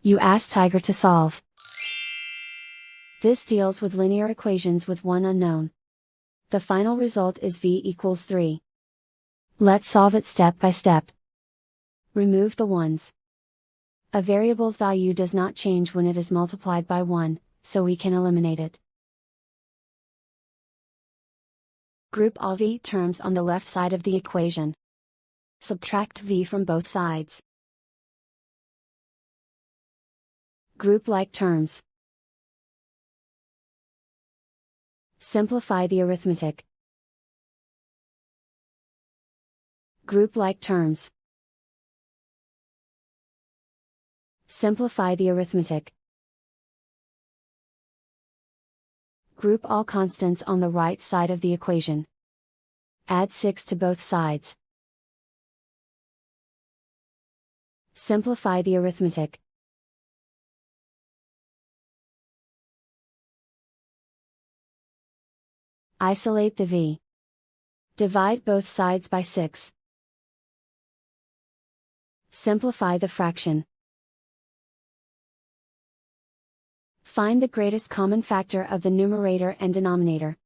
You ask Tiger to solve. This deals with linear equations with one unknown. The final result is v equals 3. Let's solve it step by step. Remove the ones. A variable's value does not change when it is multiplied by 1, so we can eliminate it. Group all v terms on the left side of the equation. Subtract v from both sides. Group like terms. Simplify the arithmetic. Group like terms. Simplify the arithmetic. Group all constants on the right side of the equation. Add 6 to both sides. Simplify the arithmetic. Isolate the v. Divide both sides by 6. Simplify the fraction. Find the greatest common factor of the numerator and denominator.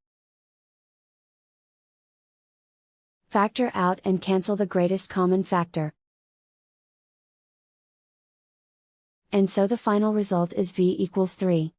Factor out and cancel the greatest common factor. And so the final result is v equals 3.